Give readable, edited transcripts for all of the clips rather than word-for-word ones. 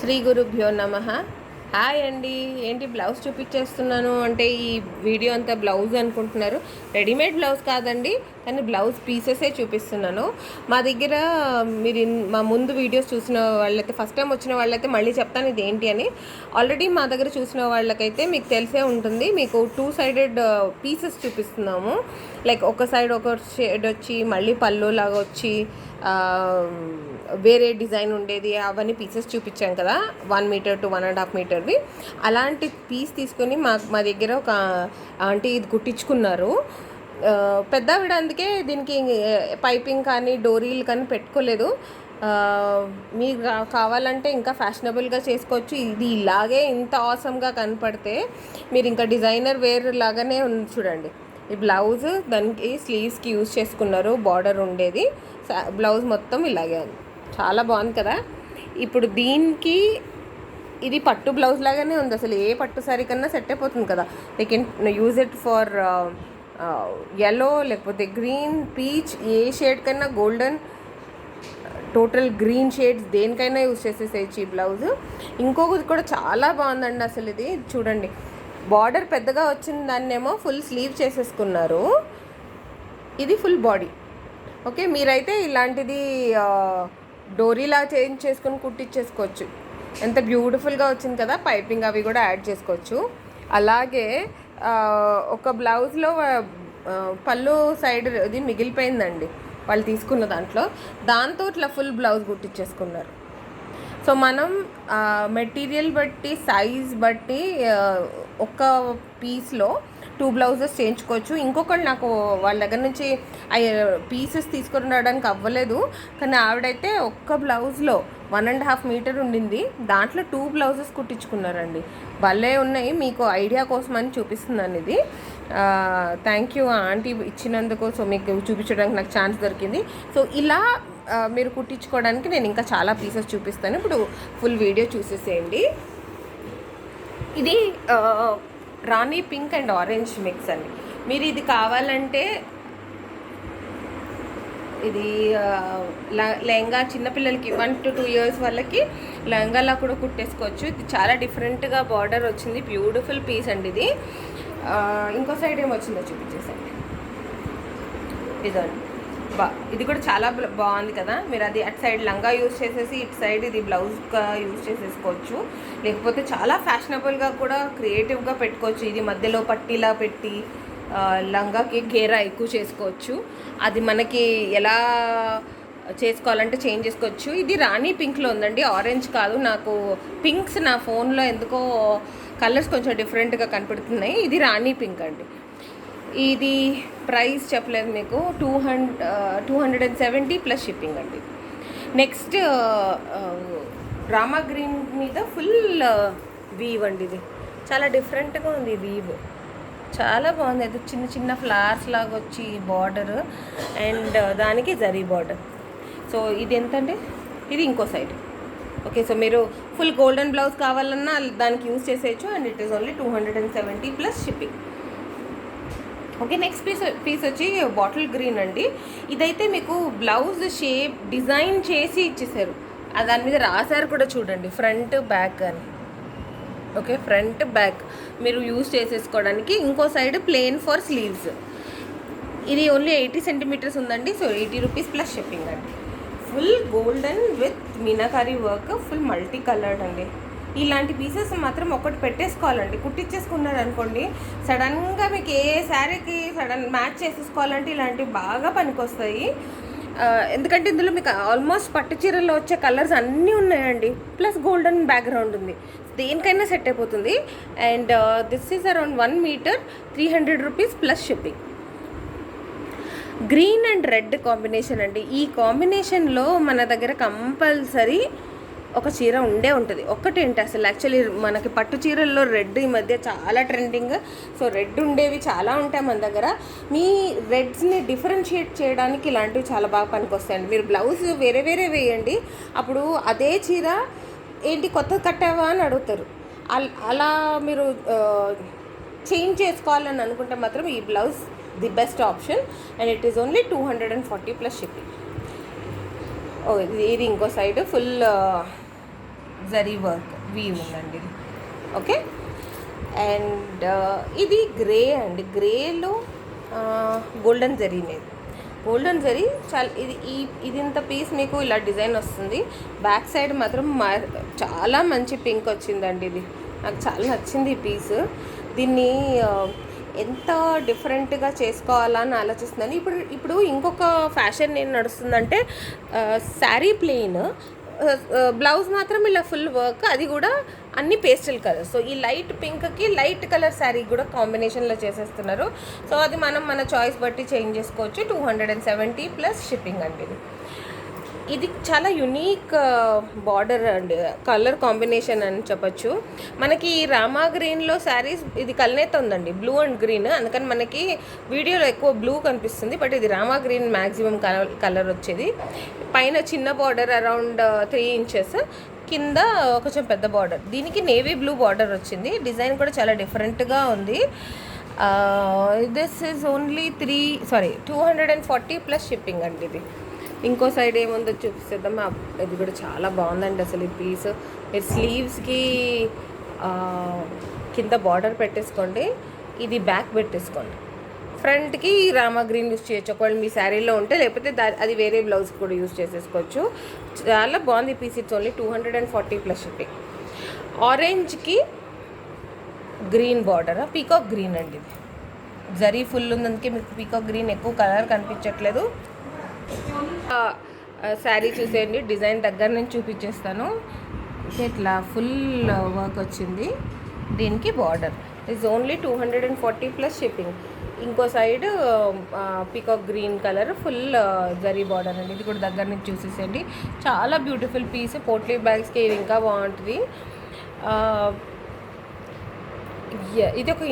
శ్రీ గురుభ్యో నమః. హాయ్ అండి. ఏంటి బ్లౌజ్ చూపించేస్తున్నాను అంటే ఈ వీడియో అంతా బ్లౌజ్ అనుకుంటున్నారు. రెడీమేడ్ బ్లౌజ్ కాదండి, కానీ బ్లౌజ్ పీసెసే చూపిస్తున్నాను. మా దగ్గర మీరు మా ముందు వీడియోస్ చూసిన వాళ్ళైతే, ఫస్ట్ టైం వచ్చిన వాళ్ళైతే మళ్ళీ చెప్తాను ఇది ఏంటి అని. ఆల్రెడీ మా దగ్గర చూసిన వాళ్ళకైతే మీకు తెలిసే ఉంటుంది. మీకు 2 సైడెడ్ పీసెస్ చూపిస్తున్నాము. లైక్ ఒక సైడ్ ఒక షేడ్ వచ్చి మళ్ళీ పళ్ళు లాగా వచ్చి వేరే డిజైన్ ఉండేది, అవన్నీ పీసెస్ చూపించాం కదా, 1 మీటర్ టు 1.5 మీటర్వి. అలాంటి పీస్ తీసుకొని మా దగ్గర ఒక ఆంటీ ఇది కుట్టించుకున్నారు. పెద్ద ఆవిడ, అందుకే దీనికి పైపింగ్ కానీ డోరీలు కానీ పెట్టుకోలేదు. మీరు కావాలంటే ఇంకా ఫ్యాషనబుల్గా చేసుకోవచ్చు. ఇది ఇలాగే ఇంత ఆసమ్గా కనపడితే మీరు ఇంకా డిజైనర్ వేర్ లాగానే ఉంది. చూడండి, ఈ బ్లౌజ్ దానికి స్లీవ్స్కి యూజ్ చేసుకున్నారు, బార్డర్ ఉండేది. బ్లౌజ్ మొత్తం ఇలాగే ఉంది, చాలా బాగుంది కదా. ఇప్పుడు దీనికి ఇది పట్టు బ్లౌజ్ లాగానే ఉంది. అసలు ఏ పట్టు సారీ కన్నా సెట్ అయిపోతుంది కదా. They can use it for yellow, లేకపోతే గ్రీన్, పీచ్, ఏ షేడ్ కన్నా, గోల్డెన్, టోటల్ గ్రీన్ షేడ్స్ దేనికైనా యూజ్ చేసేసేయచ్చు ఈ బ్లౌజ్. ఇంకొకటి కూడా చాలా బాగుందండి. అసలు ఇది చూడండి, బార్డర్ పెద్దగా వచ్చిన దాన్నేమో ఫుల్ స్లీవ్ చేసేసుకున్నారు. ఇది ఫుల్ బాడీ. ఓకే, మీరైతే ఇలాంటిది డోరీలా చేంజ్ చేసుకుని కుట్టించేసుకోవచ్చు. ఎంత బ్యూటిఫుల్గా వచ్చింది కదా. పైపింగ్ అవి కూడా యాడ్ చేసుకోవచ్చు. అలాగే ఒక బ్లౌజ్లో పళ్ళు సైడ్ ఇది మిగిలిపోయిందండి వాళ్ళు తీసుకున్న దాంతో ఇట్లా ఫుల్ బ్లౌజ్ కుట్టించేసుకున్నారు. సో మనం మెటీరియల్ బట్టి, సైజ్ బట్టి ఒక పీస్లో 2 బ్లౌజెస్ చేయించుకోవచ్చు. ఇంకొకటి నాకు వాళ్ళ దగ్గర నుంచి పీసెస్ తీసుకొని రావడానికి అవ్వలేదు, కానీ ఆవిడైతే ఒక్క బ్లౌజ్లో 1.5 మీటర్ ఉండింది, దాంట్లో 2 బ్లౌజెస్ కుట్టించుకున్నారండి. భలే ఉన్నాయి. మీకు ఐడియా కోసం అని చూపిస్తున్నాను ఇది. థ్యాంక్ యూ ఆంటీ ఇచ్చినందుకు. సో మీకు చూపించడానికి నాకు ఛాన్స్ దొరికింది. సో ఇలా మీరు కుట్టించుకోవడానికి నేను ఇంకా చాలా పీసెస్ చూపిస్తాను. ఇప్పుడు ఫుల్ వీడియో చూసేసేయండి. ఇది రాణి పింక్ అండ్ ఆరెంజ్ మిక్స్ అండి. మీరు ఇది కావాలంటే ఇది లెహంగా చిన్నపిల్లలకి 1 to 2 years వాళ్ళకి లెహంగాలా కూడా కుట్టేసుకోవచ్చు. ఇది చాలా డిఫరెంట్గా బార్డర్ వచ్చింది, బ్యూటిఫుల్ పీస్ అండి ఇది. ఇంకో సైడ్ ఏమొచ్చిందో చూపించేసండి. ఇదండి ఇది కూడా చాలా బాగుంది కదా. మీరు అది అటు సైడ్ లంగా యూజ్ చేసేసి ఇటు సైడ్ ఇది బ్లౌజ్గా యూజ్ చేసేసుకోవచ్చు. లేకపోతే చాలా ఫ్యాషనబుల్గా కూడా క్రియేటివ్గా పెట్టుకోవచ్చు. ఇది మధ్యలో పట్టీలా పెట్టి లంగాకి గేరా ఎక్కువ చేసుకోవచ్చు. అది మనకి ఎలా చేసుకోవాలంటే చేంజ్ చేసుకోవచ్చు. ఇది రాణి పింక్లో ఉందండి, ఆరెంజ్ కాదు. నాకు పింక్స్ నా ఫోన్లో ఎందుకో కలర్స్ కొంచెం డిఫరెంట్గా కనపడుతున్నాయి. ఇది రాణి పింక్ అండి. ఇది ప్రైస్ చెప్పలేదు మీకు, 270 ప్లస్ షిప్పింగ్ అండి. నెక్స్ట్ రామా గ్రీన్ మీద ఫుల్ వీవ్ అండి. ఇది చాలా డిఫరెంట్గా ఉంది. వీవ్ చాలా బాగుంది. అది చిన్న చిన్న ఫ్లవర్స్ లాగా వచ్చి బార్డర్ అండ్ దానికి జరీ బార్డర్. సో ఇది ఎంతంటే ఇది ఇంకో సైడ్. ఓకే, సో మీరు ఫుల్ గోల్డెన్ బ్లౌజ్ కావాలన్నా దానికి యూజ్ చేసేయచ్చు. And it is only 270 plus shipping. Okay, next piece వచ్చి బాటిల్ గ్రీన్ అండి. ఇదైతే మీకు బ్లౌజ్ షేప్ డిజైన్ చేసి ఇచ్చేసారు. దాని మీద రాశారు కూడా చూడండి, ఫ్రంట్ బ్యాక్ అని. ఓకే, ఫ్రంట్ బ్యాక్ మీరు యూజ్ చేసేసుకోవడానికి. ఇంకో సైడ్ ప్లెయిన్ ఫర్ స్లీవ్స్. ఇది ఓన్లీ 80 సెంటీమీటర్స్ ఉందండి. సో 80 రూపీస్ ప్లస్ షిప్పింగ్ అండి. Full golden with meenakari work, full multi coloured అండి. ఇలాంటి పీసెస్ మాత్రం ఒకటి పెట్టేసుకోవాలండి. కుట్టించేసుకున్నారు అనుకోండి, సడన్గా మీకు ఏ శారీకి మ్యాచ్ చేసేసుకోవాలంటే ఇలాంటివి బాగా పనికొస్తాయి. ఎందుకంటే ఇందులో మీకు ఆల్మోస్ట్ పట్టు చీరల్లో వచ్చే కలర్స్ అన్నీ ఉన్నాయండి. ప్లస్ గోల్డెన్ బ్యాక్గ్రౌండ్ ఉంది, దేనికైనా సెట్ అయిపోతుంది. And this is around 1 metre 300 rupees plus shipping. Green and red combination అండి. ఈ కాంబినేషన్లో మన దగ్గర కంపల్సరీ ఒక చీర ఉండే ఉంటుంది. ఒక్కటేంటి అసలు యాక్చువల్లీ మనకి పట్టు చీరల్లో రెడ్ ఈ మధ్య చాలా ట్రెండింగ్. సో రెడ్ ఉండేవి చాలా ఉంటాయి మన దగ్గర. మీ రెడ్స్ని డిఫరెన్షియేట్ చేయడానికి ఇలాంటివి చాలా బాగా పనికొస్తాయండి. మీరు బ్లౌజ్ వేరే వేరే వేయండి, అప్పుడు అదే చీర ఏంటి కొత్త కట్టావా అని అడుగుతారు. అలా మీరు చేంజ్ చేసుకోవాలని అనుకుంటే మాత్రం ఈ blouse the best option. And it is only 240 plus shipping. ఇది ఇంకో side full zari work weave ఉందండి ఇది. ఓకే, అండ్ ఇది గ్రే అండి. గ్రేలో గోల్డెన్ జరీ లేదు, గోల్డెన్ జరీ చాలా ఇది ఇంత పీస్ మీకు ఇలా డిజైన్ వస్తుంది. బ్యాక్ సైడ్ మాత్రం చాలా మంచి పింక్ వచ్చిందండి. ఇది నాకు చాలా నచ్చింది ఈ పీస్. దీన్ని ఎంత డిఫరెంట్గా చేసుకోవాలని ఆలోచిస్తున్నాను. ఇప్పుడు ఇంకొక ఫ్యాషన్ ఏం నడుస్తుందంటే శారీ ప్లెయిన్, బ్లౌజ్ మాత్రం ఇలా ఫుల్ వర్క్, అది కూడా అన్ని పేస్టల్ కలర్స్. సో ఈ లైట్ పింక్కి లైట్ కలర్ శారీ కూడా కాంబినేషన్లో చేసేస్తున్నారు. సో అది మనం మన చాయిస్ బట్టి చేంజ్ చేసుకోవచ్చు. 270 ప్లస్ షిప్పింగ్ అండి. ఇది చాలా యునీక్ బార్డర్ అండి, కలర్ కాంబినేషన్ అని చెప్పచ్చు. మనకి రామా గ్రీన్లో శారీస్ ఇది కల్నేత ఉందండి, బ్లూ అండ్ గ్రీన్, అందుకని మనకి వీడియోలో ఎక్కువ బ్లూ కనిపిస్తుంది. బట్ ఇది రామా గ్రీన్ మ్యాక్సిమం కలర్ వచ్చేది. పైన చిన్న బార్డర్ అరౌండ్ 3 ఇంచెస్, కింద కొంచెం పెద్ద బార్డర్. దీనికి నేవీ బ్లూ బార్డర్ వచ్చింది. డిజైన్ కూడా చాలా డిఫరెంట్గా ఉంది. This is only 240 plus shipping అండి. ఇది ఇంకో సైడ్ ఏముందో చూపిస్తాం. ఇది కూడా చాలా బాగుందండి అసలు ఈ పీస్. మీరు స్లీవ్స్కి కింద బార్డర్ పెట్టేసుకోండి, ఇది బ్యాక్ పెట్టేసుకోండి. ఫ్రంట్కి రామా గ్రీన్ యూస్ చేయొచ్చు ఒకవేళ మీ శారీలో ఉంటే, లేకపోతే అది వేరే బ్లౌజ్ కూడా యూస్ చేసేసుకోవచ్చు. చాలా బాగుంది ఈ piece. It's only 240 plus shipping. ఆరెంజ్కి గ్రీన్ బార్డర్, పీకాక్ గ్రీన్ అండి. ఇది జరీ ఫుల్ ఉంది, అందుకే మీకు పీకాక్ గ్రీన్ ఎక్కువ కలర్ కనిపించట్లేదు. శారీ చూసేయండి, డిజైన్ దగ్గర నుంచి చూపించేస్తాను. ఇట్లా ఫుల్ వర్క్ వచ్చింది. దీనికి border is only 240 plus shipping. ఇంకో side peacock green colour full zari border అండి. ఇది కూడా దగ్గర నుంచి చూసేసేయండి. చాలా బ్యూటిఫుల్ పీస్. పోట్లీ బ్యాగ్స్కి ఇది ఇంకా బాగుంటుంది. ఇది ఒక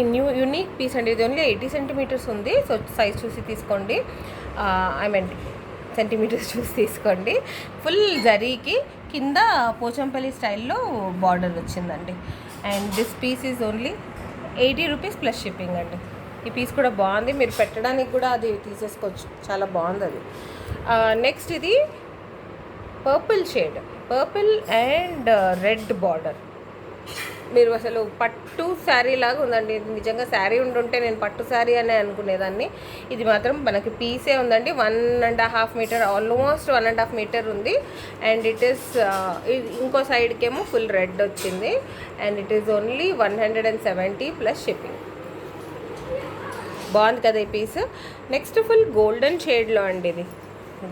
యూనిక్ పీస్ అండి. ఇది ఓన్లీ 80 సెంటీమీటర్స్ ఉంది. సో సైజ్ చూసి తీసుకోండి, సెంటీమీటర్స్ చూసి తీసుకోండి. ఫుల్ జరీకి కింద పోచంపల్లి స్టైల్లో బార్డర్ వచ్చిందండి. And this piece is only 80 rupees plus shipping అండి. ఈ పీస్ కూడా బాగుంది, మీరు పెట్టడానికి కూడా అది తీసేసుకోవచ్చు, చాలా బాగుంది అది. నెక్స్ట్ ఇది purple shade, purple and red border. మీరు అసలు పట్టు శారీ లాగా ఉందండి. ఇది నిజంగా శారీ ఉండుంటే నేను పట్టు శారీ అనే అనుకునేదాన్ని. ఇది మాత్రం మనకి పీసే ఉందండి. 1.5 మీటర్, ఆల్మోస్ట్ 1.5 మీటర్ ఉంది. అండ్ ఇట్ ఈస్ ఇంకో సైడ్కేమో ఫుల్ రెడ్ వచ్చింది. And it is only 170 plus shipping. బాగుంది కదా ఈ పీస్. నెక్స్ట్ ఫుల్ గోల్డెన్ షేడ్లో అండి. ఇది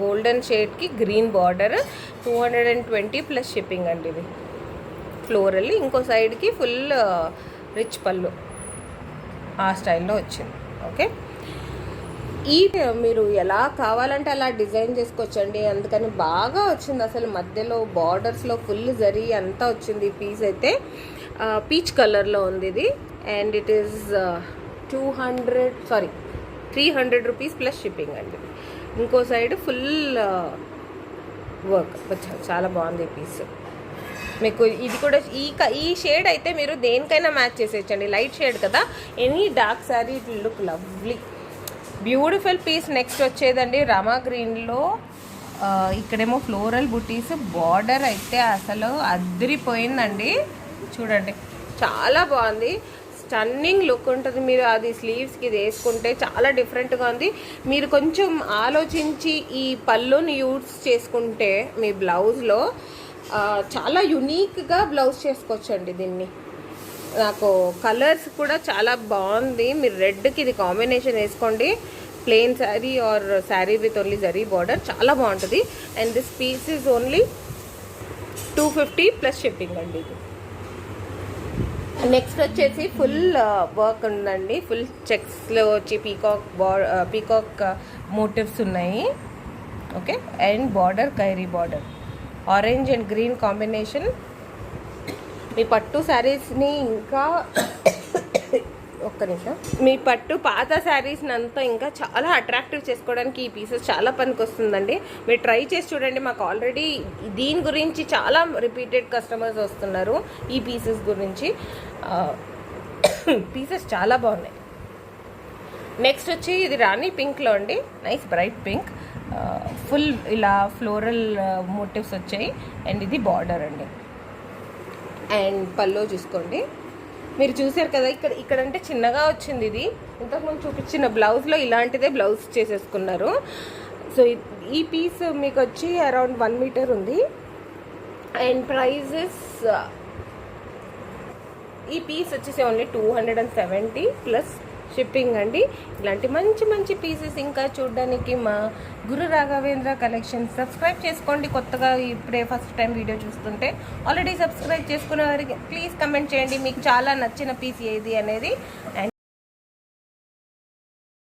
గోల్డెన్ షేడ్కి గ్రీన్ బార్డర్, 220 ప్లస్ షిప్పింగ్ అండి. ఇది ఫ్లోరల్, ఇంకో సైడ్కి ఫుల్ రిచ్ పళ్ళు ఆ స్టైల్లో వచ్చింది. ఓకే, ఈ మీరు ఎలా కావాలంటే అలా డిజైన్ చేసుకోవచ్చండి. అందుకని బాగా వచ్చింది అసలు. మధ్యలో బార్డర్స్లో ఫుల్ జరీ అంతా వచ్చింది. ఈ పీస్ అయితే పీచ్ కలర్లో ఉంది ఇది. And it is 300 rupees plus shipping అండి. ఇంకో సైడ్ ఫుల్ వర్క్ వచ్చారు. చాలా బాగుంది ఈ పీస్. మీకు ఇది కూడా ఈ షేడ్ అయితే మీరు దేనికైనా మ్యాచ్ చేసేయచ్చండి. లైట్ షేడ్ కదా, any dark sari it will look lovely, beautiful piece. Next వచ్చేదండి రామా గ్రీన్లో. ఇక్కడేమో ఫ్లోరల్ బుటీస్, బార్డర్ అయితే అసలు అదిరిపోయిందండి. చూడండి, చాలా బాగుంది, స్టన్నింగ్ లుక్ ఉంటుంది. మీరు అది స్లీవ్స్కి ఇది వేసుకుంటే చాలా డిఫరెంట్గా ఉంది. మీరు కొంచెం ఆలోచించి ఈ పళ్ళుని యూజ్ చేసుకుంటే మీ బ్లౌజ్లో చాలా యునీక్గా బ్లౌజ్ చేసుకోవచ్చండి దీన్ని. నాకు కలర్స్ కూడా చాలా బాగుంది. మీరు రెడ్కి ఇది కాంబినేషన్ వేసుకోండి, plain sari or sari with only zari border, చాలా బాగుంటుంది. And this piece is only 250 plus shipping అండి. ఇది నెక్స్ట్ వచ్చేసి ఫుల్ వర్క్ ఉందండి. ఫుల్ చెక్స్లో వచ్చి పీకాక్ మోటివ్స్ ఉన్నాయి. ఓకే, అండ్ బార్డర్ కైరీ border, orange and green combination. మీ పట్టు శారీస్ని ఇంకా ఒక్క నిమిషం, మీ పట్టు పాత శారీస్ని అంతా ఇంకా చాలా అట్రాక్టివ్ చేసుకోవడానికి ఈ పీసెస్ చాలా పనికి వస్తుందండి. మీరు ట్రై చేసి చూడండి. మాకు ఆల్రెడీ దీని గురించి చాలా రిపీటెడ్ కస్టమర్స్ వస్తున్నారు ఈ పీసెస్ గురించి. పీసెస్ చాలా బాగున్నాయి. నెక్స్ట్ వచ్చి ఇది రాణి పింక్లో అండి, నైస్ బ్రైట్ పింక్. ఫుల్ ఇలా ఫ్లోరల్ మోటివ్స్ వచ్చాయి. అండ్ ఇది బార్డర్ అండి. అండ్ పల్లో చూసుకోండి. మీరు చూసారు కదా, ఇక్కడ అంటే చిన్నగా వచ్చింది. ఇది ఇంతకుముందు చూపించిన బ్లౌజ్లో ఇలాంటిదే బ్లౌజ్ చేసేసుకున్నారు. సో ఈ పీస్ మీకు వచ్చి అరౌండ్ 1 మీటర్ ఉంది. అండ్ ప్రైజెస్, ఈ పీస్ వచ్చేసి ఓన్లీ 270 ప్లస్ షిప్పింగ్ అండి. ఇలాంటి మంచి మంచి పీసెస్ ఇంకా చూడడానికి మా గురు రాఘవేంద్ర కలెక్షన్ సబ్స్క్రైబ్ చేసుకోండి. కొత్తగా ఇప్పుడే ఫస్ట్ టైం వీడియో చూస్తుంటే ఆల్రెడీ సబ్స్క్రైబ్ చేసుకున్న వారికి ప్లీజ్ కమెంట్ చేయండి మీకు చాలా నచ్చిన పీస్ ఏది అనేది. అండ్